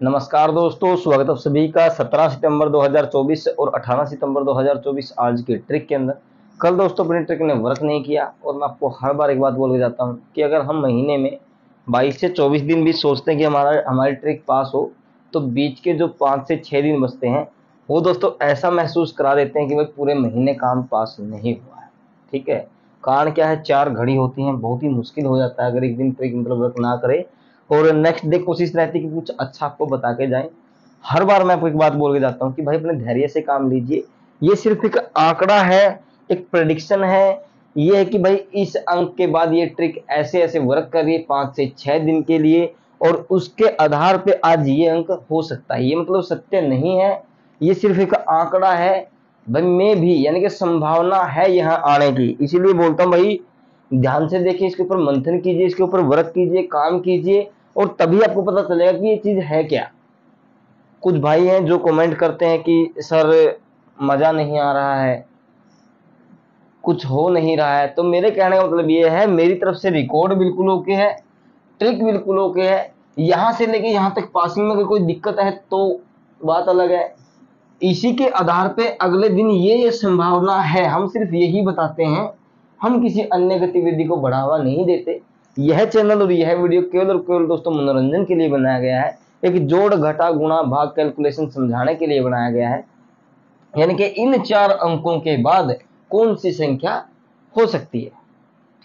नमस्कार दोस्तों, स्वागत है आप सभी का 17 सितंबर 2024 और 18 सितंबर 2024 आज की ट्रिक के अंदर। कल दोस्तों अपनी ट्रिक ने वर्क नहीं किया और मैं आपको हर बार एक बात बोल के जाता हूं कि अगर हम महीने में 22 से 24 दिन भी सोचते हैं कि हमारी ट्रिक पास हो, तो बीच के जो 5 से 6 दिन बचते हैं वो दोस्तों ऐसा महसूस करा देते हैं कि भाई पूरे महीने काम पास नहीं हुआ है। ठीक है, कारण क्या है, 4 घड़ी होती हैं, बहुत ही मुश्किल हो जाता है अगर एक दिन ट्रिक मतलब वर्क ना करे और नेक्स्ट डे कोशिश रहती है कि कुछ अच्छा आपको बता के जाएं। हर बार मैं आपको एक बात बोल के जाता हूं कि भाई अपने धैर्य से काम लीजिए। ये सिर्फ एक आंकड़ा है, एक प्रेडिक्शन है। ये है कि भाई इस अंक के बाद ये ट्रिक ऐसे ऐसे वर्क कर रही है 5 से 6 दिन के लिए और उसके आधार पे आज ये अंक हो सकता है। ये मतलब सत्य नहीं है, ये सिर्फ एक आंकड़ा है भाई, में भी यानी कि संभावना है यहाँ आने की। इसीलिए बोलता हूँ भाई ध्यान से देखिए, इसके ऊपर मंथन कीजिए, इसके ऊपर वर्क कीजिए, काम कीजिए और तभी आपको पता चलेगा कि ये चीज है क्या। कुछ भाई हैं जो कमेंट करते हैं कि सर मजा नहीं आ रहा है, कुछ हो नहीं रहा है। तो मेरे कहने का मतलब ये है, मेरी तरफ से रिकॉर्ड बिल्कुल ओके है, ट्रिक बिल्कुल ओके है, यहां से लेके यहां तक पासिंग में कोई दिक्कत है तो बात अलग है। इसी के आधार पे अगले दिन ये संभावना है, हम सिर्फ यही बताते हैं, हम किसी अन्य गतिविधि को बढ़ावा नहीं देते। यह चैनल और यह वीडियो केवल और केवल दोस्तों मनोरंजन के लिए बनाया गया है, एक जोड़ घटा गुणा भाग कैलकुलेशन समझाने के लिए बनाया गया है। यानी कि इन 4 अंकों के बाद कौन सी संख्या हो सकती है।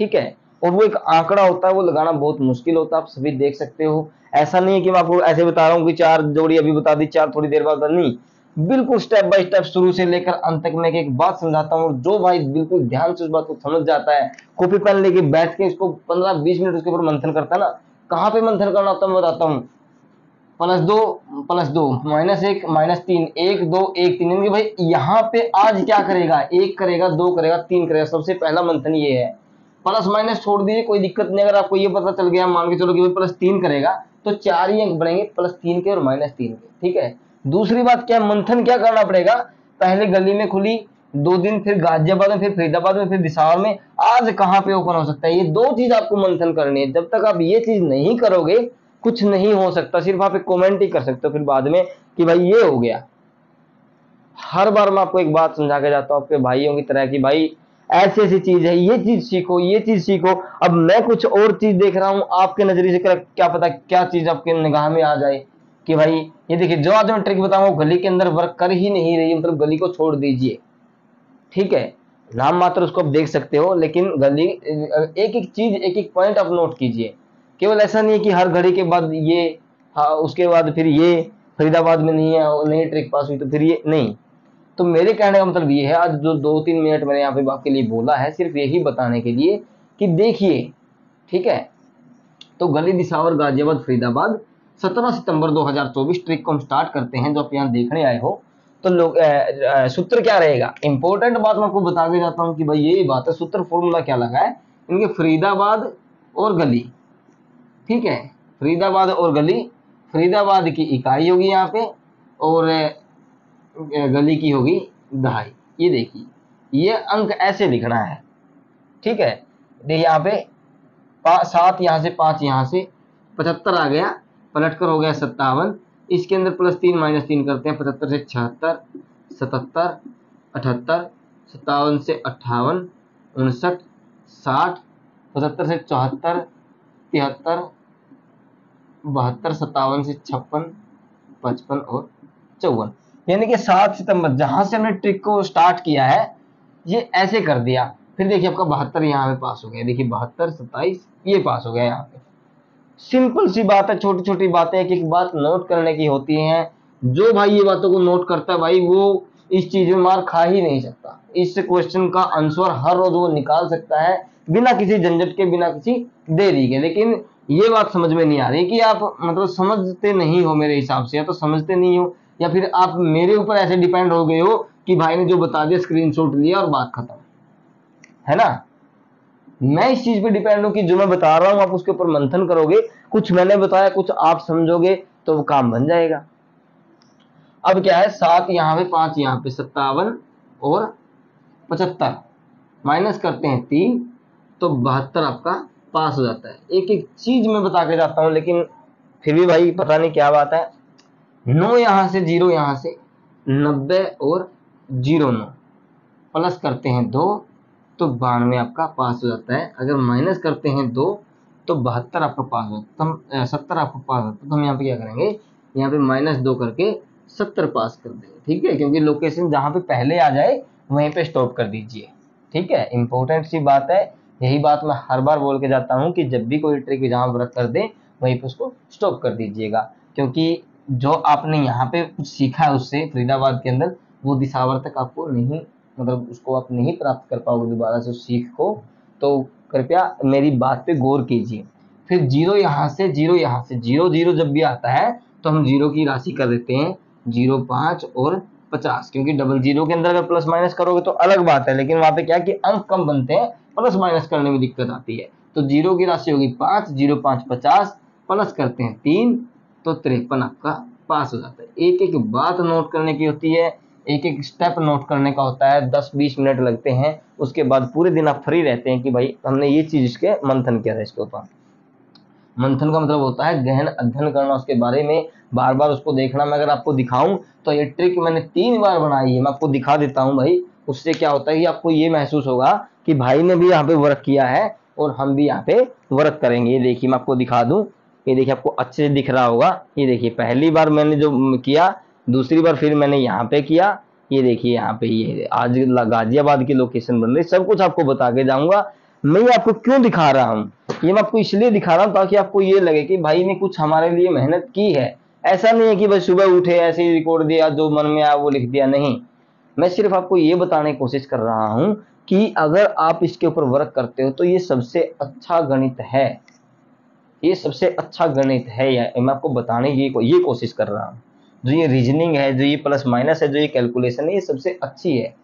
ठीक है, और वो एक आंकड़ा होता है, वो लगाना बहुत मुश्किल होता है, आप सभी देख सकते हो। ऐसा नहीं है कि मैं आपको ऐसे बता रहा हूँ कि 4 जोड़ी अभी बता दी, 4 थोड़ी देर बाद नहीं, बिल्कुल स्टेप बाय स्टेप शुरू से लेकर अंत तक मैं एक बात समझाता हूँ। जो भाई बिल्कुल ध्यान से उस बात को समझ जाता है, कॉपी पेन लेके बैठ के इसको 15-20 मिनट उसके ऊपर मंथन करता है ना। कहाँ पे मंथन करना होता है मैं बताता हूँ। +2 -1 -3 1 2 1 3, यानी भाई यहाँ पे आज क्या करेगा, 1 करेगा, 2 करेगा, 3 करेगा। सबसे पहला मंथन ये है। प्लस माइनस छोड़ दीजिए, कोई दिक्कत नहीं। अगर आपको ये पता चल गया, मान के चलो कि भाई +3 करेगा तो 4 ही अंक बनेंगे, +3 के और -3 के। ठीक है, दूसरी बात क्या, मंथन क्या करना पड़ेगा, पहले गली में खुली 2 दिन, फिर गाजियाबाद में, फिर फरीदाबाद में, फिर दिसावर में, आज कहाँ पे ओपन हो सकता है। ये 2 चीज आपको मंथन करनी है। जब तक आप ये चीज नहीं करोगे कुछ नहीं हो सकता। सिर्फ आप एक कमेंट ही कर सकते हो फिर बाद में कि भाई ये हो गया। हर बार मैं आपको एक बात समझा के जाता हूँ आपके भाइयों की तरह कि भाई ऐसी ऐसी चीज है, ये चीज सीखो, ये चीज सीखो। अब मैं कुछ और चीज देख रहा हूं, आपके नजरिए से क्या पता क्या चीज आपके निगाह में आ जाए कि भाई ये देखिए, जो आज मैं ट्रिक बताऊंगा गली के अंदर वर्क कर ही नहीं रही, मतलब गली को छोड़ दीजिए। ठीक है, नाम मात्र उसको आप देख सकते हो, लेकिन गली एक एक चीज, एक एक पॉइंट आप नोट कीजिए। केवल ऐसा नहीं है कि हर घड़ी के बाद ये, हाँ उसके बाद फिर ये, फरीदाबाद में नहीं है और नई ट्रिक पास हुई तो फिर ये नहीं। तो मेरे कहने का मतलब ये है, आज जो 2-3 मिनट मैंने यहाँ पे आपके लिए बोला है, सिर्फ यही बताने के लिए कि देखिए। ठीक है, तो गली दिसावर गाजियाबाद फरीदाबाद 17 सितंबर 2024 ट्रिक को हम स्टार्ट करते हैं। जो आप यहाँ देखने आए हो तो लोग सूत्र क्या रहेगा, इंपॉर्टेंट बात मैं आपको बता के जाता हूँ कि भाई यही बात है। सूत्र फॉर्मूला क्या लगा है इनके, फरीदाबाद और गली। ठीक है, फरीदाबाद और गली, फरीदाबाद की इकाई होगी यहाँ पे और गली की होगी दहाई। ये देखिए, ये अंक ऐसे लिखना है। ठीक है, देखिए यहाँ पे 7 यहाँ से, 5 यहाँ से, 75 आ गया, पलटकर हो गया 57। इसके अंदर +3 -3 करते हैं, 75 से 76, 77, 78, 57 से 58, 59, 60, 75 से 74, 73, 72, 57 से 56, 55 और 54। यानी कि 7 सितंबर जहां से हमने ट्रिक को स्टार्ट किया है, ये ऐसे कर दिया। फिर देखिए आपका 72 यहाँ पे पास हो गया, देखिए 72, 27 ये पास हो गया यहाँ पे। सिंपल सी बात है, छोटी छोटी बातें एक एक बात नोट करने की होती हैं। जो भाई ये बातों को नोट करता है भाई, वो इस चीज में मार खा ही नहीं सकता। इस क्वेश्चन का आंसर हर रोज वो निकाल सकता है बिना किसी झंझट के, बिना किसी देरी के। लेकिन ये बात समझ में नहीं आ रही कि आप मतलब समझते नहीं हो मेरे हिसाब से, या तो समझते नहीं हो या फिर आप मेरे ऊपर ऐसे डिपेंड हो गए हो कि भाई ने जो बता दिया स्क्रीनशॉट लिया और बात खत्म, है ना। मैं इस चीज पे डिपेंड हूं कि जो मैं बता रहा हूं आप उसके ऊपर मंथन करोगे, कुछ मैंने बताया कुछ आप समझोगे तो वो काम बन जाएगा। अब क्या है, 7 यहाँ पे, 5 यहाँ पे, 57 और 75 माइनस करते हैं 3, तो 72 आपका पास हो जाता है। एक एक चीज मैं बता के जाता हूं, लेकिन फिर भी भाई पता नहीं क्या बात है, 9 यहाँ से 0 यहाँ से 90 और 09 प्लस करते हैं 2 तो 92 आपका पास हो जाता है। अगर माइनस करते हैं 2 तो 72 आपका पास होता है। तो हम 70 आपका पास होता है। तो हम यहाँ पे क्या करेंगे, यहाँ पे -2 करके 70 पास कर देंगे। ठीक है, क्योंकि लोकेशन जहाँ पे पहले आ जाए वहीं पे स्टॉप कर दीजिए। ठीक है, इंपॉर्टेंट सी बात है। यही बात मैं हर बार बोल के जाता हूँ कि जब भी कोई ट्रिक जहाँ वर्क कर दे वहीं पे उसको स्टॉप कर दीजिएगा, क्योंकि जो आपने यहाँ पे कुछ सीखा है उससे फरीदाबाद के अंदर, वो दिसावर तक आपको नहीं, मतलब उसको आप नहीं प्राप्त कर पाओगे दोबारा से उस सीख को। तो कृपया मेरी बात पे गौर कीजिए। फिर 0 यहाँ से 0 यहाँ से 0 0 जब भी आता है तो हम 0 की राशि कर देते हैं 0 5 और 50, क्योंकि डबल 0 के अंदर अगर प्लस माइनस करोगे तो अलग बात है, लेकिन वहां पे क्या कि अंक कम बनते हैं, प्लस माइनस करने में दिक्कत आती है। तो 0 की राशि होगी 5, 0 5 50, प्लस करते हैं 3 तो 53 आपका पास हो जाता है। एक एक बात नोट करने की होती है, एक एक स्टेप नोट करने का होता है। 10-20 मिनट लगते हैं, उसके बाद पूरे दिन आप फ्री रहते हैं कि भाई हमने ये चीज इसके मंथन किया था। इसके ऊपर मंथन का मतलब होता है गहन अध्ययन करना उसके बारे में, बार बार उसको देखना। मैं अगर आपको दिखाऊं तो ये ट्रिक मैंने 3 बार बनाई है, मैं आपको दिखा देता हूं भाई। उससे क्या होता है कि आपको ये महसूस होगा कि भाई ने भी यहाँ पे वर्क किया है और हम भी यहाँ पे वर्क करेंगे। ये देखिए मैं आपको दिखा दूं, ये देखिए आपको अच्छे से दिख रहा होगा। ये देखिए पहली बार मैंने जो किया, दूसरी बार फिर मैंने यहाँ पे किया। ये देखिए यहाँ पे ये आज गाजियाबाद की लोकेशन बन रही, सब कुछ आपको बता के जाऊंगा। मैं ये आपको क्यों दिखा रहा हूँ, ये मैं आपको इसलिए दिखा रहा हूँ ताकि आपको ये लगे कि भाई ने कुछ हमारे लिए मेहनत की है। ऐसा नहीं है कि बस सुबह उठे ऐसे ही रिकॉर्ड दिया, जो मन में आया वो लिख दिया, नहीं। मैं सिर्फ आपको ये बताने की कोशिश कर रहा हूँ कि अगर आप इसके ऊपर वर्क करते हो तो ये सबसे अच्छा गणित है, ये सबसे अच्छा गणित है। मैं आपको बताने की ये कोशिश कर रहा हूँ। जो ये रीजनिंग है, जो ये प्लस माइनस है, जो ये कैलकुलेशन है, ये सबसे अच्छी है।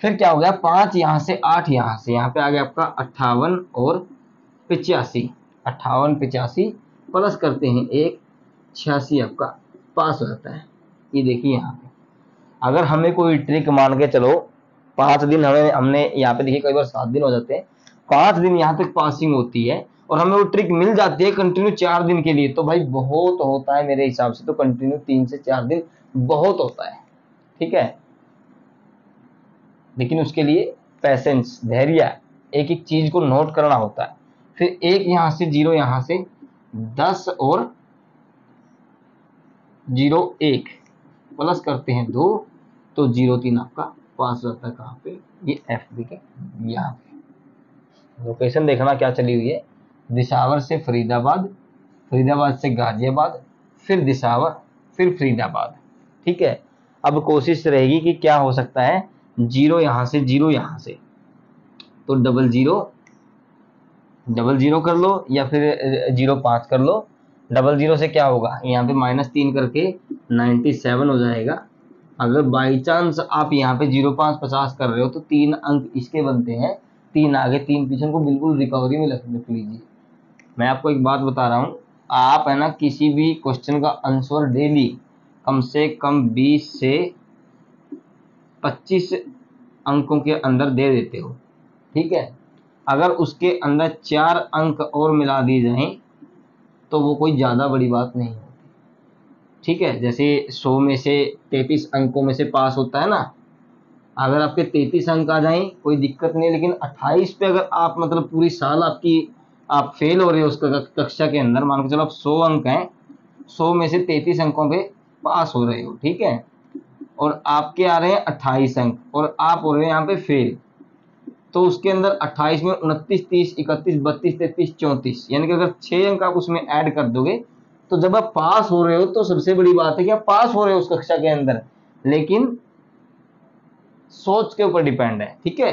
फिर क्या हो गया, 5 यहाँ से 8 यहाँ से, यहाँ पे आ गया आपका 58 और 85, 58 85 प्लस करते हैं 1 86 आपका पास हो जाता है। ये देखिए यहाँ पे अगर हमें कोई ट्रिक मान के चलो 5 दिन हमने यहाँ पे देखिए कई बार 7 दिन हो जाते हैं, 5 दिन यहाँ तक पासिंग होती है और हमें वो ट्रिक मिल जाती है कंटिन्यू 4 दिन के लिए, तो भाई बहुत होता है। मेरे हिसाब से तो कंटिन्यू 3 से 4 दिन बहुत होता है। ठीक है, लेकिन उसके लिए पैसेंस, धैर्य, एक एक चीज को नोट करना होता है। फिर 1 यहाँ से 0 यहाँ से 10 और 0 1 प्लस करते हैं 2 तो 0 3 आपका पास रहता है। कहाँ पे, ये एफ बी के यहाँ पे। लोकेशन देखना क्या चली हुई है, दिसावर से फरीदाबाद, फरीदाबाद से गाजियाबाद, फिर दिसावर, फिर फरीदाबाद। ठीक है, अब कोशिश रहेगी कि क्या हो सकता है, 0 यहाँ से 0 यहाँ से तो 00 कर लो या फिर 0 5 कर लो। 00 से क्या होगा, यहाँ पे -3 करके 97 हो जाएगा। अगर बाई चांस आप यहाँ पे 0 5 50 कर रहे हो तो 3 अंक इसके बनते हैं, 3 आगे 3 पीछे को बिल्कुल रिकवरी में रख लीजिए। मैं आपको एक बात बता रहा हूँ, आप है ना किसी भी क्वेश्चन का आंसर डेली कम से कम 20 से 25 अंकों के अंदर दे देते हो। ठीक है, अगर उसके अंदर 4 अंक और मिला दिए जाएं तो वो कोई ज़्यादा बड़ी बात नहीं होती। ठीक है, जैसे 100 में से 33 अंकों में से पास होता है ना, अगर आपके 33 अंक आ जाएं कोई दिक्कत नहीं, लेकिन 28 पे अगर आप मतलब पूरी साल आप फेल हो रहे हो उस कक्षा के अंदर, मान के चलो आप 100 अंक हैं, 100 में से 33 अंकों पे पास हो रहे हो। ठीक है, और आपके आ रहे हैं 28 अंक और आप हो रहे हैं यहाँ पे फेल, तो उसके अंदर 28 में 29 30 31 32 33 34, यानी कि अगर 6 अंक आप उसमें ऐड कर दोगे तो जब आप पास हो रहे हो तो सबसे बड़ी बात है कि आप पास हो रहे हो उस कक्षा के अंदर, लेकिन सोच के ऊपर डिपेंड है। ठीक है,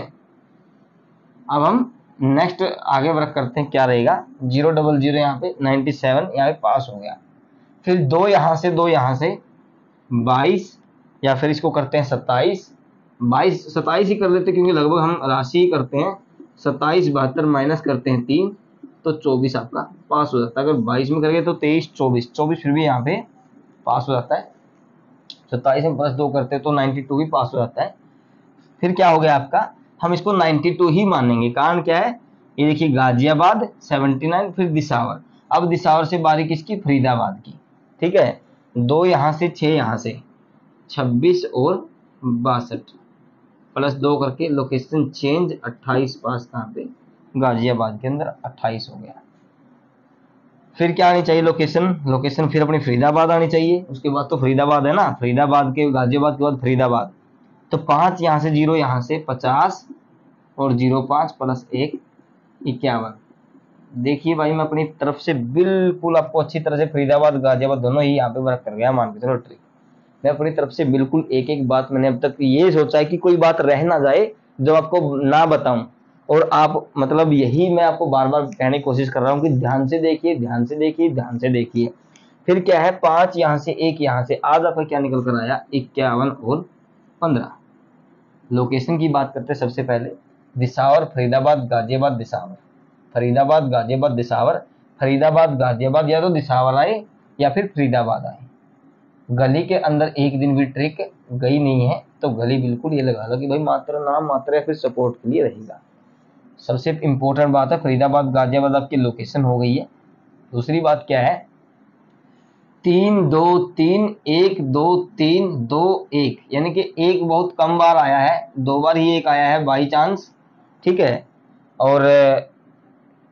अब हम नेक्स्ट आगे वर्क करते हैं, क्या रहेगा, 000 यहाँ पे 97 यहाँ पे पास हो गया। फिर 2 यहाँ से 2 यहाँ से 22, या फिर इसको करते हैं 27 27 ही कर लेते हैं क्योंकि लगभग हम राशि ही करते हैं। 27 72 माइनस करते हैं 3 तो 24 आपका पास हो जाता है। अगर 22 में करेंगे तो 23 24 फिर भी यहाँ पे पास हो जाता है। 27 में +2 करते हैं तो 92 भी पास हो जाता है। फिर क्या हो गया आपका, हम इसको 92 ही मानेंगे, कारण क्या है, ये देखिए गाजियाबाद 79, फिर दिसावर। अब दिसावर से बारी किसकी, फरीदाबाद की। ठीक है, 2 यहाँ से, 6 यहाँ से, 26 और 62 प्लस 2 करके लोकेशन चेंज 28 पास कहाँ पे, गाजियाबाद के अंदर 28 हो गया। फिर क्या आनी चाहिए लोकेशन, लोकेशन फिर अपनी फरीदाबाद आनी चाहिए। उसके बाद तो फरीदाबाद है ना, फरीदाबाद के गाजियाबाद के बाद फरीदाबाद। तो 5 यहाँ से, 0 यहाँ से, 50 और 05 प्लस 1 51। देखिए भाई मैं अपनी तरफ से बिल्कुल आपको अच्छी तरह से फरीदाबाद गाजियाबाद दोनों ही यहाँ पे वर्क कर गया, मान के चलो ट्रिक। मैं अपनी तरफ से बिल्कुल एक एक बात मैंने अब तक ये सोचा है कि कोई बात रह ना जाए जो आपको ना बताऊं, और आप मतलब यही मैं आपको बार बार कहने की कोशिश कर रहा हूँ कि ध्यान से देखिए, ध्यान से देखिए, ध्यान से देखिए। फिर क्या है, 5 यहाँ से, 1 यहाँ से, आज आपका क्या निकल कर आया, 51 और 15। लोकेशन की बात करते हैं सबसे पहले, दिसावर, फरीदाबाद, गाजियाबाद, दिसावर, फरीदाबाद, गाजियाबाद, दिसावर, फरीदाबाद, गाजियाबाद, या तो दिसावर आए या फिर फरीदाबाद आए। गली के अंदर एक दिन भी ट्रिक गई नहीं है, तो गली बिल्कुल ये लगा लो कि भाई मात्र नाम मात्र या फिर सपोर्ट के लिए रहेगा। सबसे इंपॉर्टेंट बात है फरीदाबाद गाजियाबाद आपकी लोकेशन हो गई है। दूसरी बात क्या है, 3 2 3 1 2 3 2 1, यानी कि एक बहुत कम बार आया है, 2 बार ही एक आया है बाई चांस, ठीक है। और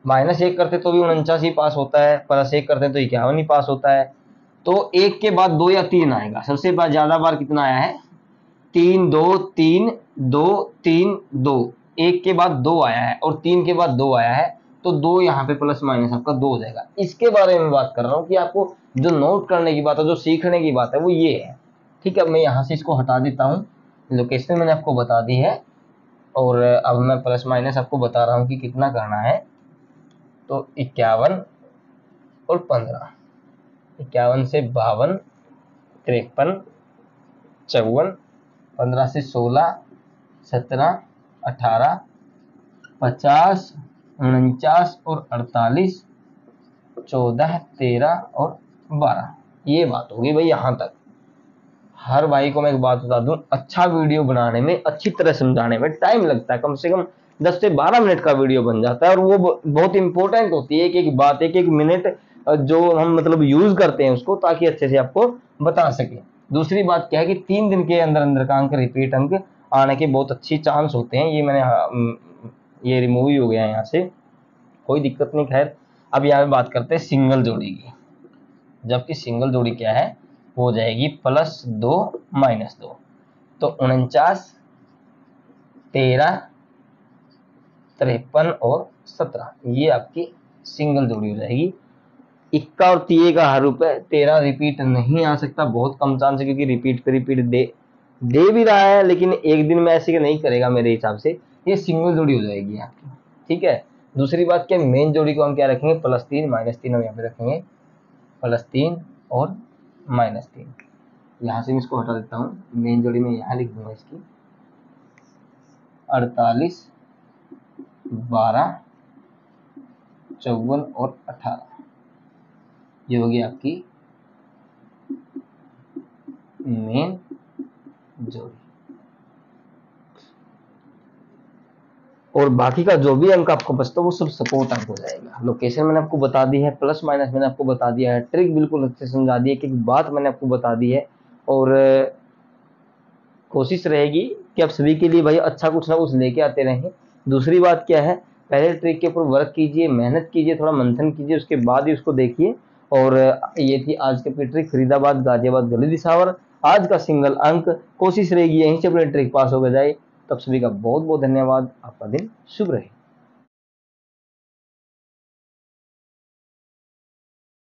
-1 करते तो भी 49 ही पास होता है, +1 करते तो 51 ही पास होता है। तो 1 के बाद 2 या 3 आएगा। सबसे ज्यादा बार कितना आया है, 3 2 3 2 3 2, 1 के बाद 2 आया है और 3 के बाद 2 आया है, तो 2 यहाँ पे प्लस माइनस आपका 2 हो जाएगा। इसके बारे में बात कर रहा हूँ कि आपको जो नोट करने की बात है, जो सीखने की बात है, वो ये है, ठीक है। मैं यहाँ से इसको हटा देता हूँ, लोकेशन मैंने आपको बता दी है, और अब मैं प्लस माइनस आपको बता रहा हूँ कि कितना करना है। तो 51 और 15, 51 से 52, 53, 54, 15 से 16, 17, 18, 50, 49 और 48, 14, 13 और 12। ये बात होगी भाई यहाँ तक। हर भाई को मैं एक बात बता दूं, अच्छा वीडियो बनाने में, अच्छी तरह समझाने में टाइम लगता है, कम से कम 10 से 12 मिनट का वीडियो बन जाता है, और वो बहुत इंपॉर्टेंट होती है, एक एक बात, एक एक मिनट जो हम मतलब यूज करते हैं उसको, ताकि अच्छे से आपको बता सके। दूसरी बात क्या है कि 3 दिन के अंदर अंदर का अंक, रिपीट अंक आने के बहुत अच्छी चांस होते हैं। ये मैंने ये रिमूव ही हो गया है यहाँ से, कोई दिक्कत नहीं। खैर अब यहाँ पे बात करते हैं सिंगल जोड़ी की, जबकि सिंगल जोड़ी क्या है, हो जाएगी +2 -2, तो 49, 13, 53 और 17, ये आपकी सिंगल जोड़ी हो जाएगी। 21 और 30 का हर रुपए, 13 रिपीट नहीं आ सकता, बहुत कम चांस है, क्योंकि रिपीट पे रिपीट दे भी रहा है, लेकिन एक दिन में ऐसे नहीं करेगा मेरे हिसाब से। ये सिंगल जोड़ी हो जाएगी आपकी, ठीक है। दूसरी बात क्या, मेन जोड़ी को हम क्या रखेंगे, +3 -3 हम यहाँ पे रखेंगे, +3 और -3। यहाँ से मैं इसको हटा देता हूँ, मेन जोड़ी में यहाँ लिख दूंगा इसकी, 48, 12, 54 और 18, ये होगी आपकी मेन जोड़ी। और बाकी का जो भी अंक आपको बचता है वो सब सपोर्ट अंक हो जाएगा। लोकेशन मैंने आपको बता दी है, प्लस माइनस मैंने आपको बता दिया है, ट्रिक बिल्कुल अच्छे से समझा दी है, एक बात मैंने आपको बता दी है, और कोशिश रहेगी कि आप सभी के लिए भाई अच्छा कुछ ना कुछ लेके आते रहें। दूसरी बात क्या है, पहले ट्रिक के ऊपर वर्क कीजिए, मेहनत कीजिए, थोड़ा मंथन कीजिए, उसके बाद ही उसको देखिए। और ये थी आज की ट्रिक, फरीदाबाद गाजियाबाद गली दिसावर, आज का सिंगल अंक। कोशिश रहेगी यहीं से अपने ट्रिक पास हो जाए। तब सभी का बहुत बहुत धन्यवाद, आपका दिन शुभ रहे।